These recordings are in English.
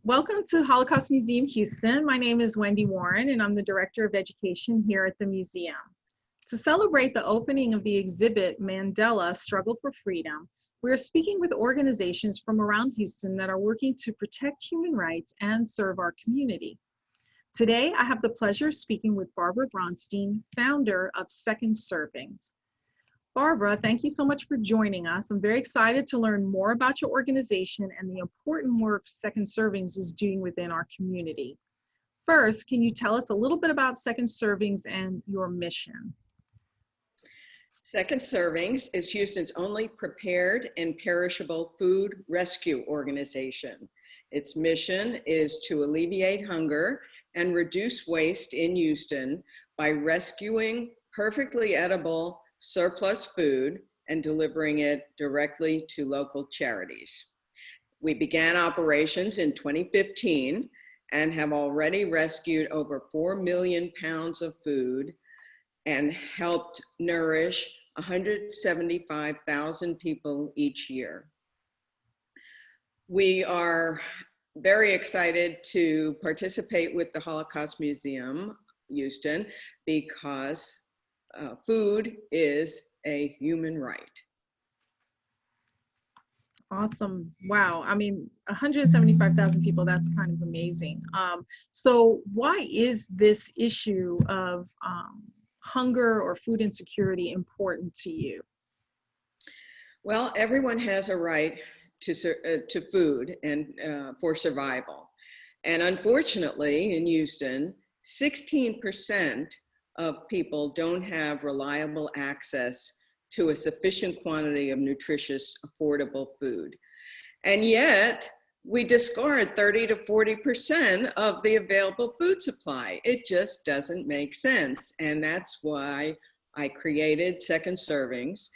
Welcome to Holocaust Museum Houston. My name is Wendy Warren, and I'm the Director of Education here at the museum. To celebrate the opening of the exhibit, Mandela Struggle for Freedom, we are speaking with organizations from around Houston that are working to protect human rights and serve our community. Today, I have the pleasure of speaking with Barbara Bronstein, founder of Second Servings. Barbara, thank you so much for joining us. I'm very excited to learn more about your organization and the important work Second Servings is doing within our community. First, can you tell us a little bit about Second Servings and your mission? Second Servings is Houston's only prepared and perishable food rescue organization. Its mission is to alleviate hunger and reduce waste in Houston by rescuing perfectly edible surplus food and delivering it directly to local charities. We began operations in 2015 and have already rescued over 4 million pounds of food and helped nourish 175,000 people each year. We are very excited to participate with the Holocaust Museum Houston because food is a human right. Awesome. Wow. I mean, 175,000 people, that's kind of amazing. So why is this issue of hunger or food insecurity important to you? Well, everyone has a right to food and for survival. And unfortunately, in Houston, 16% of people don't have reliable access to a sufficient quantity of nutritious, affordable food. And yet, we discard 30 to 40% of the available food supply. It just doesn't make sense. And that's why I created Second Servings,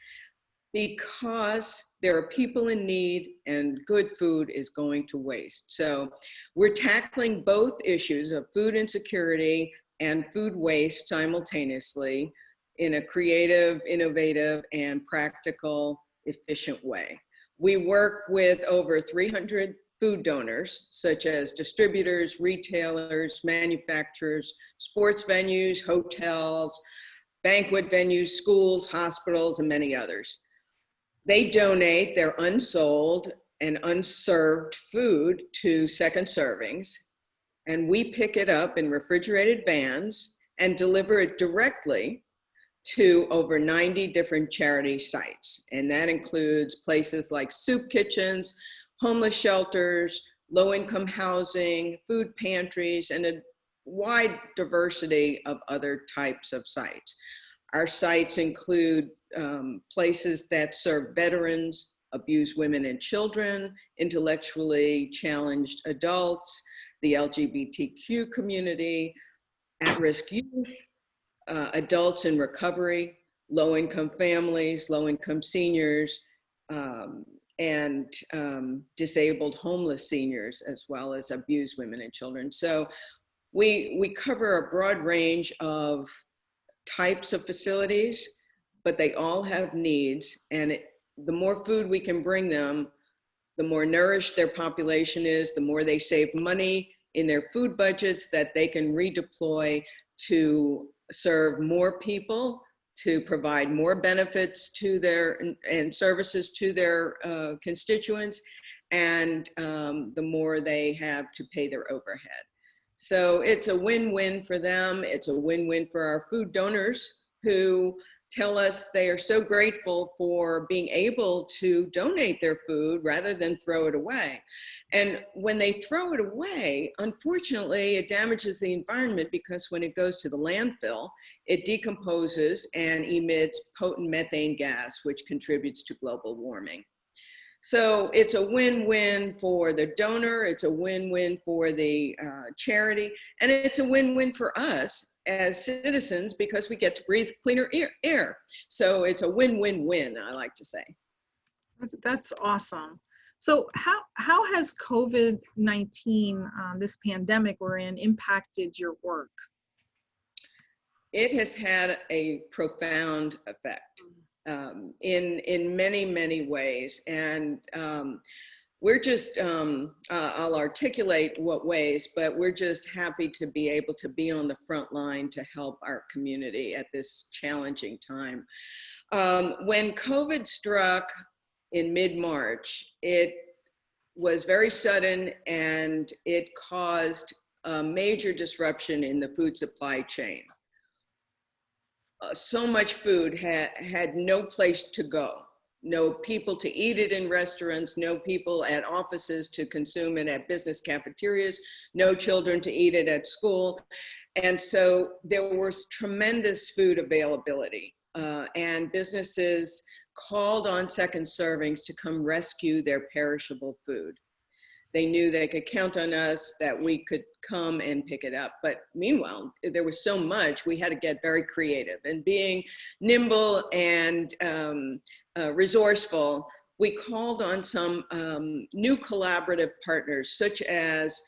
because there are people in need and good food is going to waste. So we're tackling both issues of food insecurity and food waste simultaneously in a creative, innovative, and practical, efficient way. We work with over 300 food donors, such as distributors, retailers, manufacturers, sports venues, hotels, banquet venues, schools, hospitals, and many others. They donate their unsold and unserved food to Second Servings, and we pick it up in refrigerated vans and deliver it directly to over 90 different charity sites. And that includes places like soup kitchens, homeless shelters, low-income housing, food pantries, and a wide diversity of other types of sites. Our sites include places that serve veterans, abused women and children, intellectually challenged adults, the LGBTQ community, at-risk youth, adults in recovery, low-income families, low-income seniors, and disabled homeless seniors, as well as abused women and children. So we cover a broad range of types of facilities, but they all have needs, and the more food we can bring them, the more nourished their population is, the more they save money in their food budgets that they can redeploy to serve more people, to provide more benefits to their and services to their constituents, and the more they have to pay their overhead. So it's a win-win for them. It's a win-win for our food donors who tell us they are so grateful for being able to donate their food rather than throw it away. And when they throw it away, unfortunately, it damages the environment, because when it goes to the landfill, it decomposes and emits potent methane gas, which contributes to global warming. So it's a win-win for the donor, it's a win-win for the charity, and it's a win-win for us as citizens, because we get to breathe cleaner air. So it's a win-win-win, I like to say. That's awesome. So how has COVID-19, this pandemic we're in, impacted your work? It has had a profound effect in many, many ways. And we're just, I'll articulate what ways, but we're just happy to be able to be on the front line to help our community at this challenging time. When COVID struck in mid-March, it was very sudden and it caused a major disruption in the food supply chain. So much food had no place to go. No people to eat it in restaurants, no people at offices to consume it at business cafeterias, no children to eat it at school. And so there was tremendous food availability, and businesses called on second servings to come rescue their perishable food. They knew they could count on us, that we could come and pick it up. But meanwhile, there was so much, we had to get very creative. And being nimble and resourceful, we called on some new collaborative partners, such as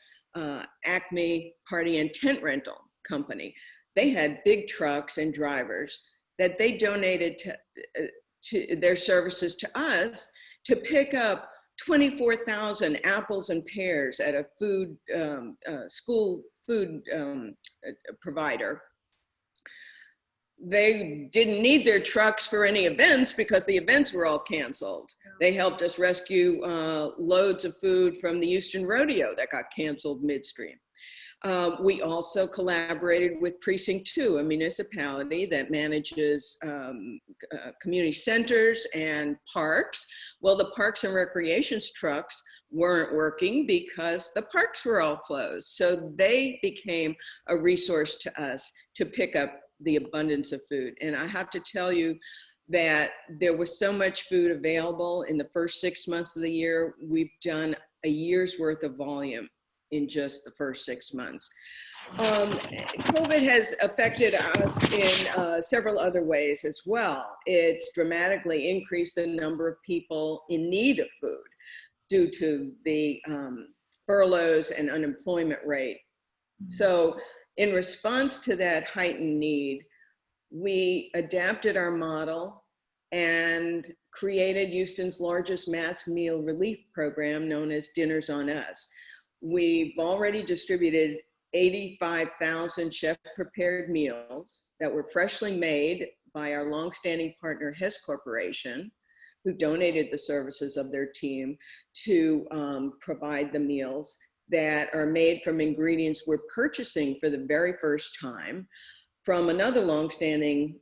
Acme Party and Tent Rental Company. They had big trucks and drivers that they donated to their services to us to pick up 24,000 apples and pears at a school food provider. They didn't need their trucks for any events because the events were all canceled. They helped us rescue loads of food from the Houston Rodeo that got canceled midstream. We also collaborated with Precinct 2, a municipality that manages community centers and parks. Well, the Parks and Recreations trucks weren't working because the parks were all closed. So they became a resource to us to pick up the abundance of food. And I have to tell you that there was so much food available in the first 6 months of the year. We've done a year's worth of volume in just the first 6 months. COVID has affected us in several other ways as well. It's dramatically increased the number of people in need of food due to the furloughs and unemployment rate. So in response to that heightened need, we adapted our model and created Houston's largest mass meal relief program known as Dinners on Us. We've already distributed 85,000 chef-prepared meals that were freshly made by our longstanding partner, Hess Corporation, who donated the services of their team to provide the meals that are made from ingredients we're purchasing for the very first time from another longstanding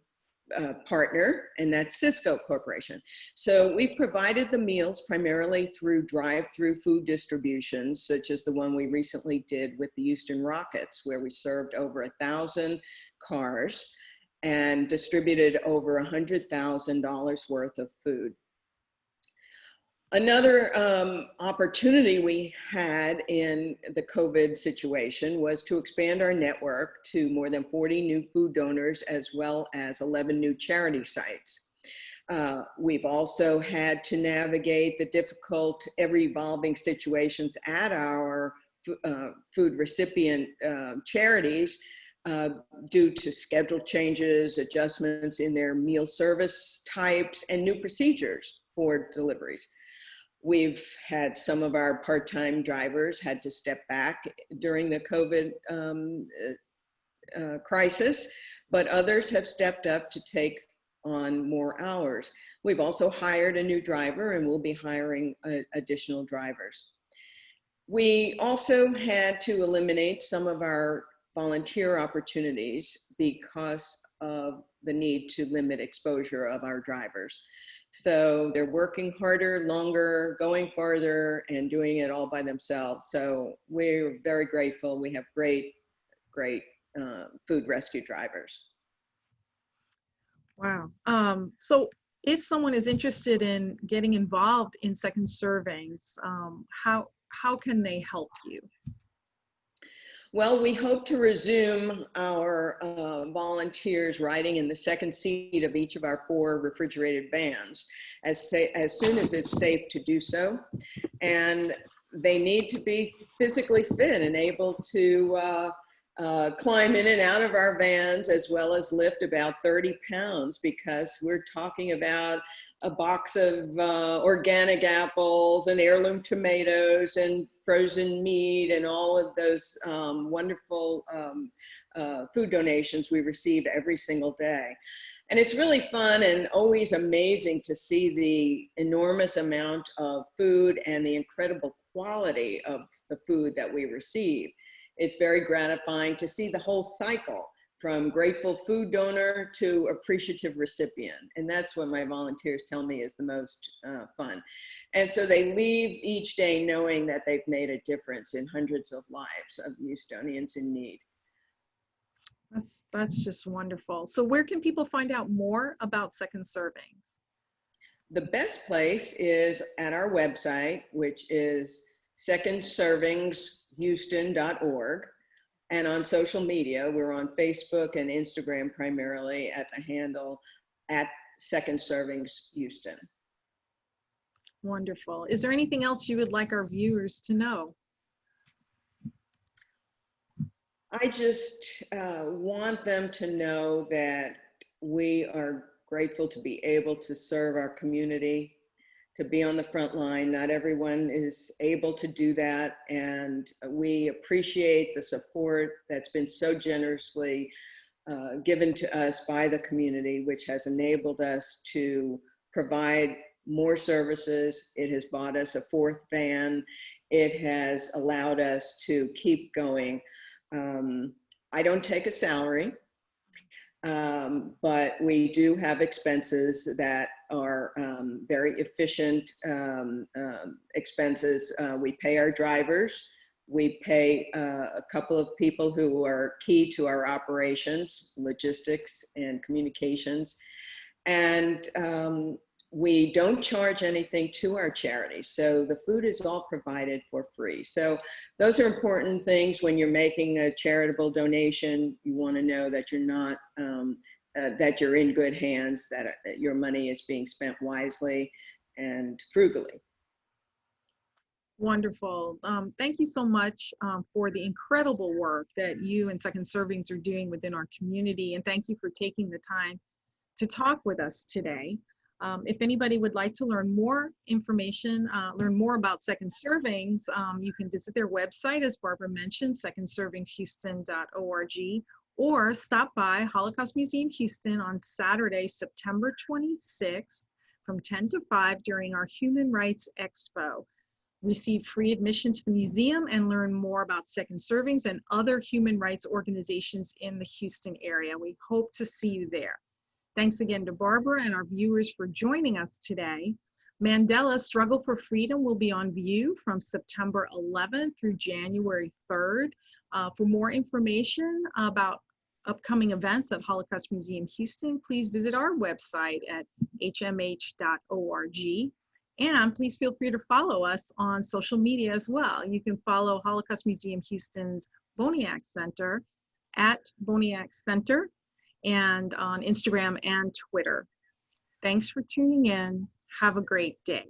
partner, and that's Cisco Corporation. So we've provided the meals primarily through drive-through food distributions, such as the one we recently did with the Houston Rockets, where we served over 1,000 cars and distributed over $100,000 worth of food. Another opportunity we had in the COVID situation was to expand our network to more than 40 new food donors, as well as 11 new charity sites. We've also had to navigate the difficult, ever-evolving situations at our food recipient charities due to schedule changes, adjustments in their meal service types, and new procedures for deliveries. We've had some of our part-time drivers had to step back during the COVID crisis, but others have stepped up to take on more hours. We've also hired a new driver, and we'll be hiring additional drivers. We also had to eliminate some of our volunteer opportunities because of the need to limit exposure of our drivers. So they're working harder, longer, going farther, and doing it all by themselves. So we're very grateful. We have great food rescue drivers. Wow. So if someone is interested in getting involved in second servings, how can they help you? Well, we hope to resume our volunteers riding in the second seat of each of our 4 refrigerated vans as soon as it's safe to do so. And they need to be physically fit and able to climb in and out of our vans, as well as lift about 30 pounds, because we're talking about a box of organic apples and heirloom tomatoes and frozen meat and all of those wonderful food donations we receive every single day. And it's really fun and always amazing to see the enormous amount of food and the incredible quality of the food that we receive. It's very gratifying to see the whole cycle from grateful food donor to appreciative recipient. And that's what my volunteers tell me is the most fun. And so they leave each day knowing that they've made a difference in hundreds of lives of Houstonians in need. That's just wonderful. So where can people find out more about Second Servings? The best place is at our website, which is secondservingshouston.org. And on social media, we're on Facebook and Instagram primarily at the handle at Second Servings Houston. Wonderful. Is there anything else you would like our viewers to know? I just want them to know that we are grateful to be able to serve our community, to be on the front line. Not everyone is able to do that, and we appreciate the support that's been so generously given to us by the community, which has enabled us to provide more services. It has bought us a fourth van. It has allowed us to keep going. I don't take a salary, but we do have expenses that are very efficient expenses. We pay our drivers. We pay a couple of people who are key to our operations, logistics and communications. And we don't charge anything to our charity. So the food is all provided for free. So those are important things when you're making a charitable donation. You want to know that you're not, that you're in good hands, that your money is being spent wisely and frugally. Wonderful. Thank you so much for the incredible work that you and Second Servings are doing within our community. And thank you for taking the time to talk with us today. If anybody would like to learn more information, learn more about Second Servings, you can visit their website, as Barbara mentioned, secondservingshouston.org, or stop by Holocaust Museum Houston on Saturday, September 26th from 10 to 5 during our Human Rights Expo. Receive free admission to the museum and learn more about Second Servings and other human rights organizations in the Houston area. We hope to see you there. Thanks again to Barbara and our viewers for joining us today. Mandela's Struggle for Freedom will be on view from September 11th through January 3rd. For more information about upcoming events at Holocaust Museum Houston, please visit our website at hmh.org. And please feel free to follow us on social media as well. You can follow Holocaust Museum Houston's Boniak Center at Boniak Center, and on Instagram and Twitter. Thanks for tuning in. Have a great day.